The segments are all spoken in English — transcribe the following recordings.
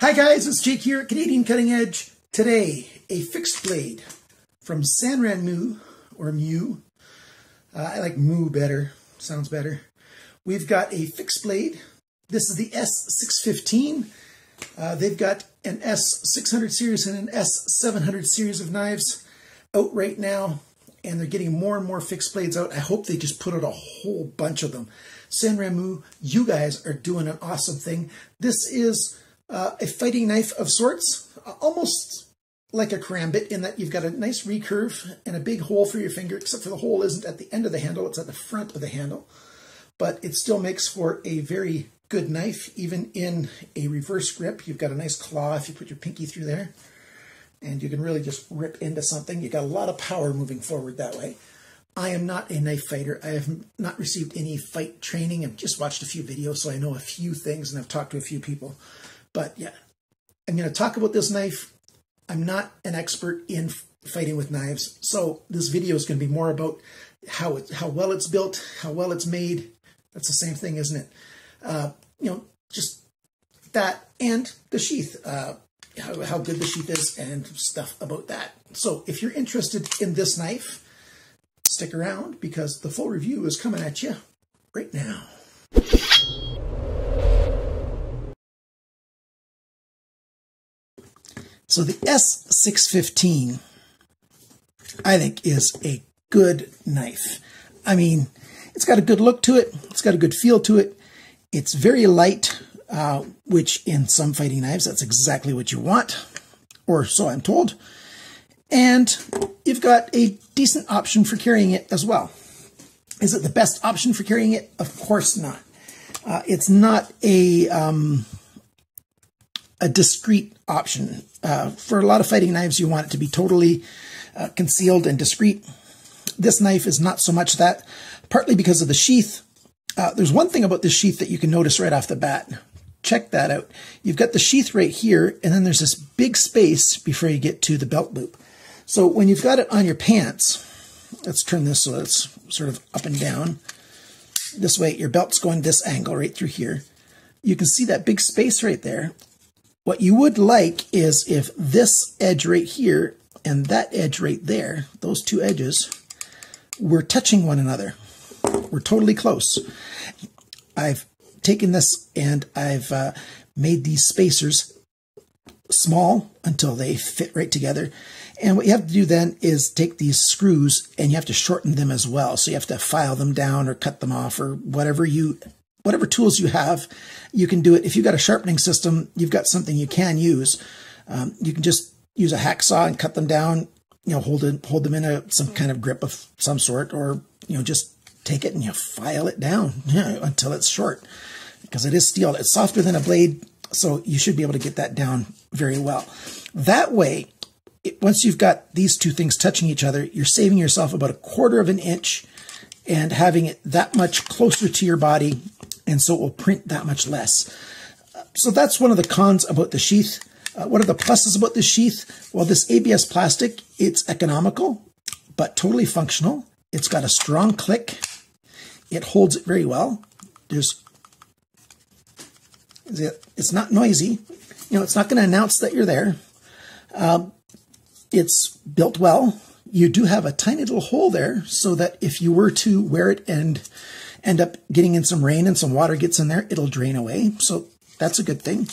Hi guys, it's Jake here at Canadian Cutting Edge. Today, a fixed blade from Sanremu, or Mu. I like Mu better, sounds better. We've got a fixed blade. This is the S615. They've got an S600 series and an S700 series of knives out right now, and they're getting more and more fixed blades out. I hope they just put out a whole bunch of them. Sanremu, you guys are doing an awesome thing. This is a fighting knife of sorts, almost like a karambit in that you've got a nice recurve and a big hole for your finger, except for the hole isn't at the end of the handle, it's at the front of the handle. But it still makes for a very good knife, even in a reverse grip. You've got a nice claw if you put your pinky through there, and you can really just rip into something. You've got a lot of power moving forward that way. I am not a knife fighter. I have not received any fight training. I've just watched a few videos, so I know a few things, and I've talked to a few people. But yeah, I'm going to talk about this knife. I'm not an expert in fighting with knives, so this video is going to be more about how well it's built, how well it's made. That's the same thing, isn't it? Just that, and the sheath, how good the sheath is, and stuff about that. So if you're interested in this knife, stick around because the full review is coming at you right now. So the S615, I think, is a good knife. I mean, it's got a good look to it. It's got a good feel to it. It's very light, which in some fighting knives, that's exactly what you want, or so I'm told. And you've got a decent option for carrying it as well. Is it the best option for carrying it? Of course not. It's not a discreet option. For a lot of fighting knives, you want it to be totally concealed and discreet. This knife is not so much that, partly because of the sheath. There's one thing about this sheath that you can notice right off the bat. Check that out. You've got the sheath right here, and then there's this big space before you get to the belt loop. So when you've got it on your pants, let's turn this so it's sort of up and down. This way, your belt's going this angle right through here. You can see that big space right there. What you would like is if this edge right here and that edge right there, those two edges, were touching one another. We're totally close. I've taken this and I've made these spacers small until they fit right together. And what you have to do then is take these screws and you have to shorten them as well. So you have to file them down or cut them off or whatever tools you have, you can do it. If you've got a sharpening system, you've got something you can use. You can just use a hacksaw and cut them down, hold them in some kind of grip of some sort, or, just take it and you file it down until it's short, because it is steel. It's softer than a blade, so you should be able to get that down very well. That way, once you've got these two things touching each other, you're saving yourself about 1/4 of an inch and having it that much closer to your body, and so it will print that much less. So that's one of the cons about the sheath. What are the pluses about this sheath? Well, this ABS plastic, it's economical, but totally functional. It's got a strong click. It holds it very well. It's not noisy. It's not going to announce that you're there. It's built well. You do have a tiny little hole there so that if you were to wear it and end up getting in some rain and some water gets in there, it'll drain away. So that's a good thing.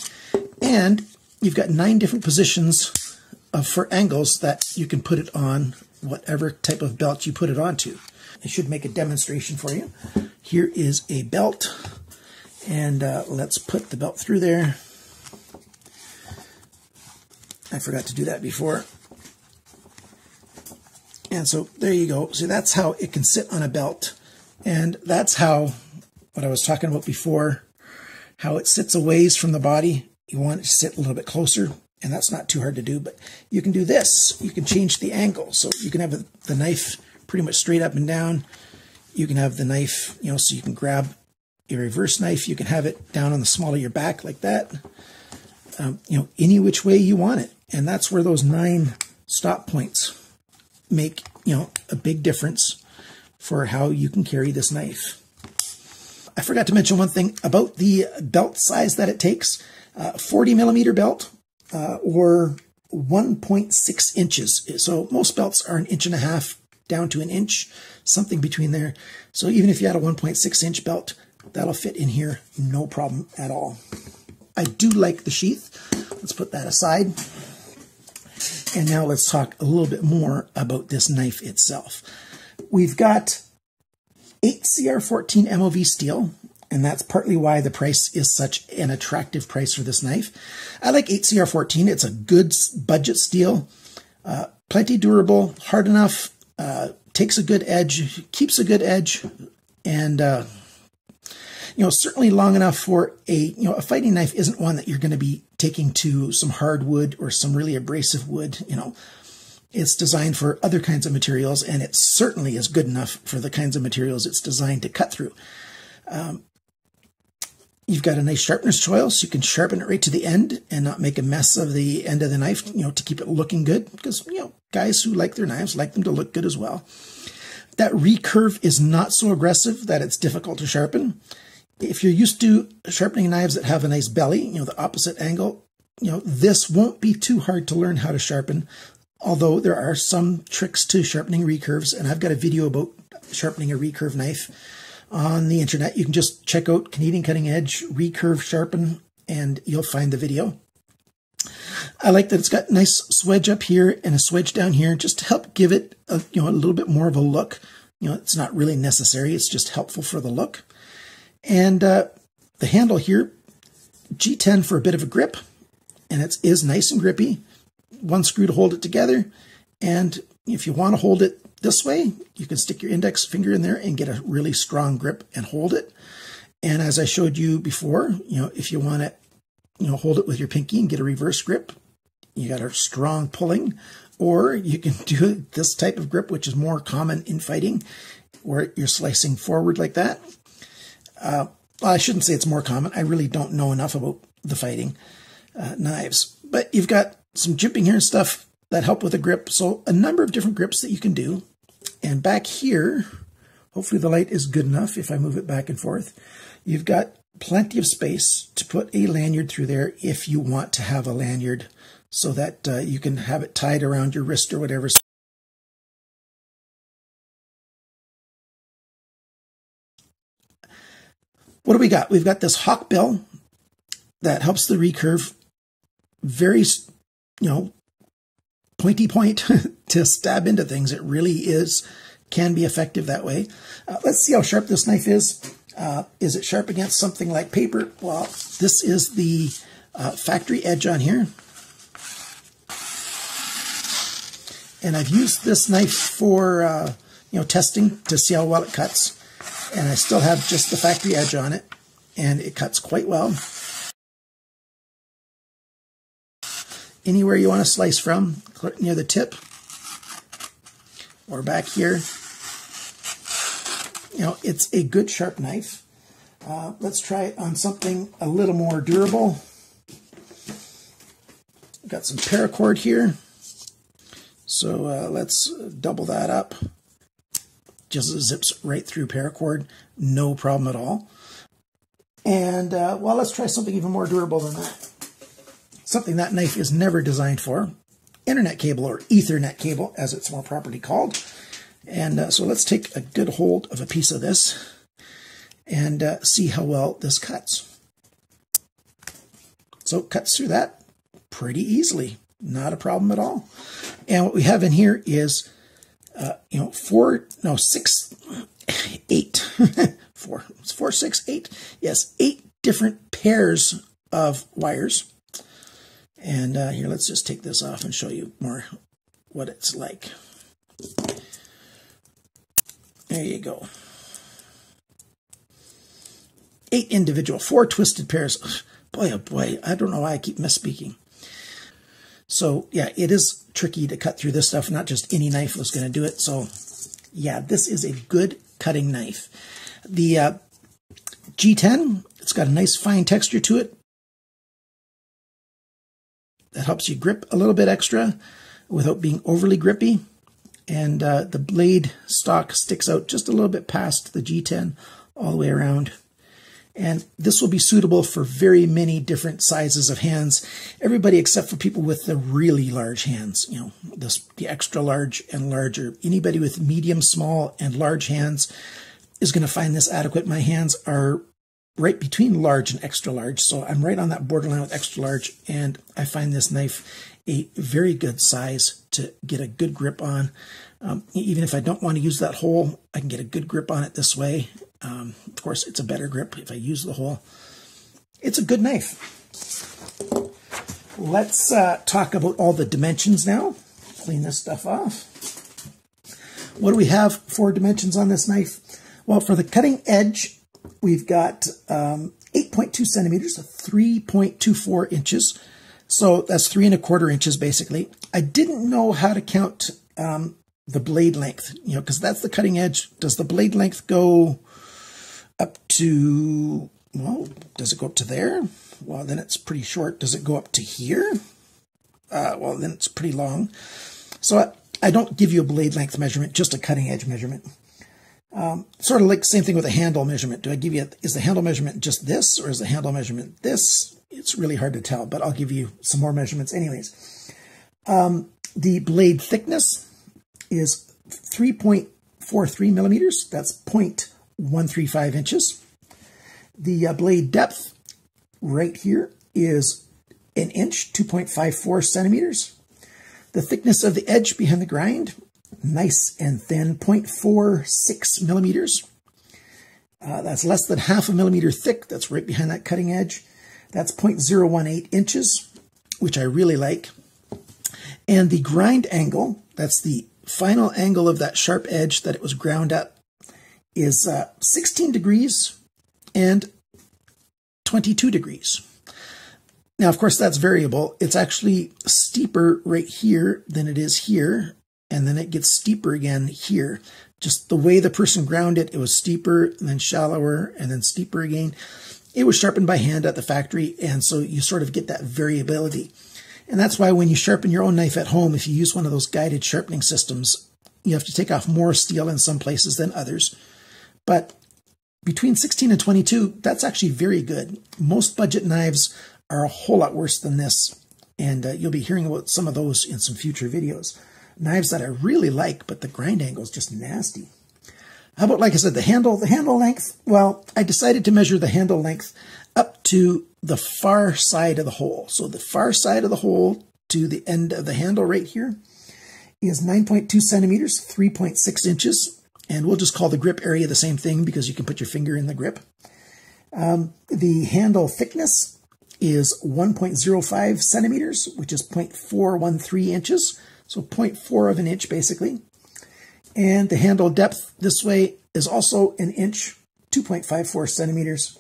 And you've got 9 different positions for angles that you can put it on, whatever type of belt you put it onto. I should make a demonstration for you. Here is a belt, and let's put the belt through there. I forgot to do that before. And so there you go. So that's how it can sit on a belt. And that's how, what I was talking about before, how it sits a ways from the body. You want it to sit a little bit closer, and that's not too hard to do. But you can do this. You can change the angle. So you can have the knife pretty much straight up and down. You can have the knife, so you can grab a reverse knife. You can have it down on the small of your back like that. Any which way you want it. And that's where those 9 stop points make, a big difference for how you can carry this knife. I forgot to mention one thing about the belt size that it takes. 40 millimeter belt, or 1.6 inches. So most belts are 1.5 inches down to 1 inch, something between there. So even if you had a 1.6 inch belt, that'll fit in here, no problem at all. I do like the sheath. Let's put that aside. And now let's talk a little bit more about this knife itself. We've got 8CR14 MOV steel, and that's partly why the price is such an attractive price for this knife. I like 8CR14. It's a good budget steel, plenty durable, hard enough, takes a good edge, keeps a good edge, and certainly long enough for a fighting knife isn't one that you're going to be taking to some hardwood or some really abrasive wood. It's designed for other kinds of materials, and it certainly is good enough for the kinds of materials it's designed to cut through. You've got a nice sharpener's choil, so you can sharpen it right to the end and not make a mess of the end of the knife, to keep it looking good, because, guys who like their knives like them to look good as well. That recurve is not so aggressive that it's difficult to sharpen. If you're used to sharpening knives that have a nice belly, the opposite angle, this won't be too hard to learn how to sharpen, although there are some tricks to sharpening recurves, and I've got a video about sharpening a recurve knife on the internet. You can just check out Canadian Cutting Edge recurve sharpen, and you'll find the video. I like that it's got a nice swedge up here and a swedge down here, just to help give it a little bit more of a look. It's not really necessary, it's just helpful for the look. And the handle here, G10 for a bit of a grip, and it is nice and grippy. One screw to hold it together, and if you want to hold it this way, you can stick your index finger in there and get a really strong grip and hold it. And as I showed you before, if you want to hold it with your pinky and get a reverse grip, you got a strong pulling. Or you can do this type of grip, which is more common in fighting, where you're slicing forward like that. Well, I shouldn't say it's more common. I really don't know enough about the fighting knives. But you've got some jimping here and stuff that help with the grip. So a number of different grips that you can do. And back here, hopefully the light is good enough if I move it back and forth. You've got plenty of space to put a lanyard through there if you want to have a lanyard, so that you can have it tied around your wrist or whatever. What do we got? We've got this hawk bill that helps the recurve, very, pointy point to stab into things. It really can be effective that way. Let's see how sharp this knife is. Is it sharp against something like paper? Well, this is the factory edge on here. And I've used this knife for, testing to see how well it cuts. And I still have just the factory edge on it, and it cuts quite well. Anywhere you want to slice from, near the tip or back here, it's a good sharp knife. Let's try it on something a little more durable. Got some paracord here. So let's double that up. Just zips right through paracord, no problem at all. And well, let's try something even more durable than that. Something that knife is never designed for. Internet cable, or Ethernet cable, as it's more properly called. And so let's take a good hold of a piece of this and see how well this cuts. So it cuts through that pretty easy. Not a problem at all. And what we have in here is, 8 different pairs of wires. And here, let's just take this off and show you more what it's like. There you go. 8 individual, 4 twisted pairs. Boy, oh boy, I don't know why I keep misspeaking. So yeah, it is tricky to cut through this stuff. Not just any knife was going to do it. So yeah, this is a good cutting knife. The G10, it's got a nice fine texture to it. That helps you grip a little bit extra without being overly grippy. And the blade stock sticks out just a little bit past the G10 all the way around. And this will be suitable for very many different sizes of hands. Everybody except for people with the really large hands, you know, the extra large and larger. Anybody with medium, small, and large hands is going to find this adequate. My hands are right between large and extra large, so I'm right on that borderline with extra large, and I find this knife a very good size to get a good grip on. Even if I don't want to use that hole, I can get a good grip on it this way. Of course, it's a better grip if I use the hole. It's a good knife. Let's talk about all the dimensions now. Clean this stuff off. What do we have for dimensions on this knife? Well, for the cutting edge, we've got 8.2 centimeters, 3.24 inches. So that's 3 1/4 inches, basically. I didn't know how to count the blade length, you know, because that's the cutting edge. Does the blade length go up to, well, does it go up to there? Well, then it's pretty short. Does it go up to here? Well, then it's pretty long. So I don't give you a blade length measurement, just a cutting edge measurement. Sort of like the same thing with a handle measurement. Do I give you, is the handle measurement just this, or is the handle measurement this? It's really hard to tell, but I'll give you some more measurements anyways. The blade thickness is 3.43 millimeters. That's 0.135 inches. The blade depth right here is 1 inch, 2.54 centimeters. The thickness of the edge behind the grind, nice and thin, 0.46 millimeters. That's less than 1/2 millimeter thick. That's right behind that cutting edge. That's 0.018 inches, which I really like. And the grind angle, that's the final angle of that sharp edge that it was ground up, is 16 degrees and 22 degrees. Now, of course, that's variable. It's actually steeper right here than it is here, and then it gets steeper again here. Just the way the person ground it, it was steeper, and then shallower, and then steeper again. It was sharpened by hand at the factory, and so you sort of get that variability. And that's why when you sharpen your own knife at home, if you use one of those guided sharpening systems, you have to take off more steel in some places than others. But between 16 and 22, that's actually very good. Most budget knives are a whole lot worse than this, and you'll be hearing about some of those in some future videos. Knives that I really like, but the grind angle is just nasty. How about, like I said, the handle length? Well, I decided to measure the handle length up to the far side of the hole. So the far side of the hole to the end of the handle right here is 9.2 centimeters, 3.6 inches. And we'll just call the grip area the same thing because you can put your finger in the grip. The handle thickness is 1.05 centimeters, which is 0.413 inches. So 0.4 of an inch, basically. And the handle depth this way is also 1 inch, 2.54 centimeters.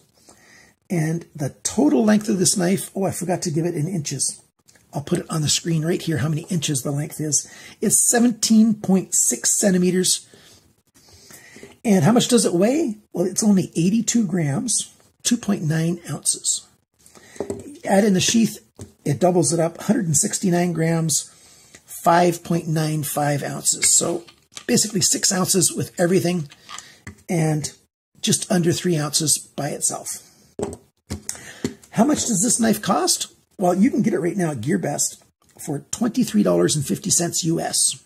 And the total length of this knife, oh, I forgot to give it in inches. I'll put it on the screen right here, how many inches the length is. It's 17.6 centimeters. And how much does it weigh? Well, it's only 82 grams, 2.9 ounces. Add in the sheath, it doubles it up, 169 grams, 5.95 ounces. So basically 6 ounces with everything and just under 3 ounces by itself. How much does this knife cost? Well, you can get it right now at GearBest for $23.50 US.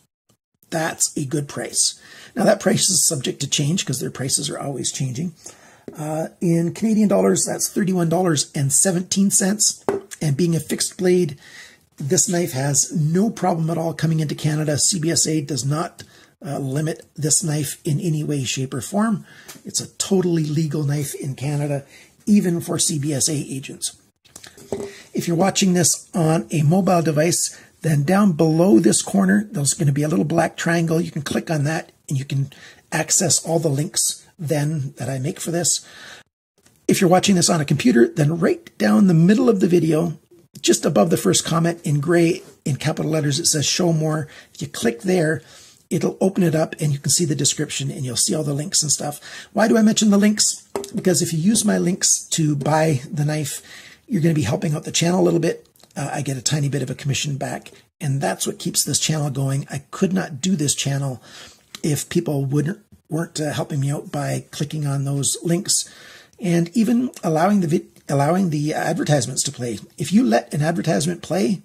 That's a good price. Now that price is subject to change because their prices are always changing. In Canadian dollars, that's $31.17. And being a fixed blade, this knife has no problem at all coming into Canada. CBSA does not limit this knife in any way, shape, or form. It's a totally legal knife in Canada, even for CBSA agents. If you're watching this on a mobile device, then down below this corner, there's going to be a little black triangle. You can click on that and you can access all the links then that I make for this. If you're watching this on a computer, then right down the middle of the video, just above the first comment in gray, in capital letters, it says show more. If you click there, it'll open it up and you can see the description and you'll see all the links and stuff. Why do I mention the links? Because if you use my links to buy the knife, you're going to be helping out the channel a little bit. I get a tiny bit of a commission back, and that's what keeps this channel going. I could not do this channel if people weren't helping me out by clicking on those links. and even allowing the advertisements to play. If you let an advertisement play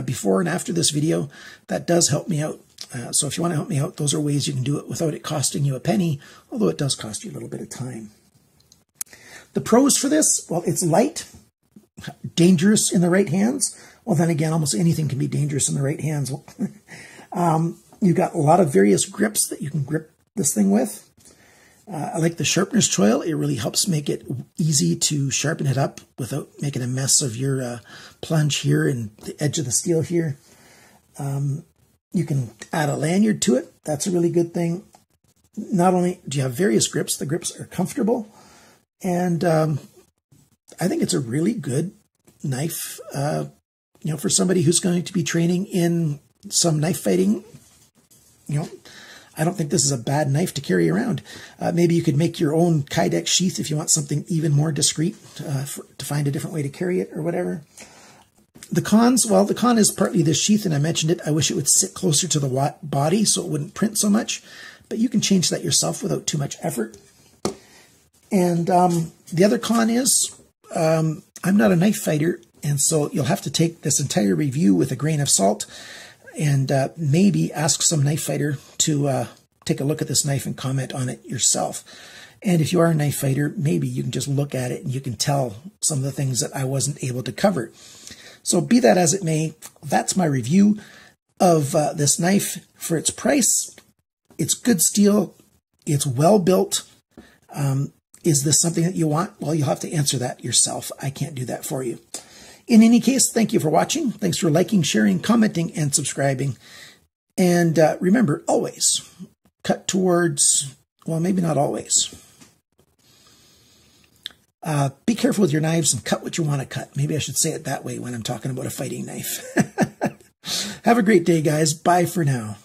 before and after this video, that does help me out. So if you want to help me out, those are ways you can do it without it costing you a penny, although it does cost you a little bit of time. The pros for this, well, it's light, dangerous in the right hands. Well, then again, almost anything can be dangerous in the right hands. You've got a lot of various grips that you can grip this thing with. I like the sharpener's choil. It really helps make it easy to sharpen it up without making a mess of your plunge here and the edge of the steel here. You can add a lanyard to it. That's a really good thing. Not only do you have various grips, the grips are comfortable. And I think it's a really good knife, for somebody who's going to be training in some knife fighting. I don't think this is a bad knife to carry around. Maybe you could make your own Kydex sheath if you want something even more discreet to find a different way to carry it or whatever. The cons, well, the con is partly the sheath, and I mentioned it. I wish it would sit closer to the body so it wouldn't print so much, but you can change that yourself without too much effort. And the other con is I'm not a knife fighter, and so you'll have to take this entire review with a grain of salt and maybe ask some knife fighter to take a look at this knife and comment on it yourself. And if you are a knife fighter, maybe you can just look at it and you can tell some of the things that I wasn't able to cover. So be that as it may, that's my review of this knife for its price. It's good steel. It's well built. Is this something that you want? Well, you'll have to answer that yourself. I can't do that for you. In any case, thank you for watching. Thanks for liking, sharing, commenting, and subscribing. And remember, always cut towards, well, maybe not always. Be careful with your knives and cut what you want to cut. Maybe I should say it that way when I'm talking about a fighting knife. Have a great day, guys. Bye for now.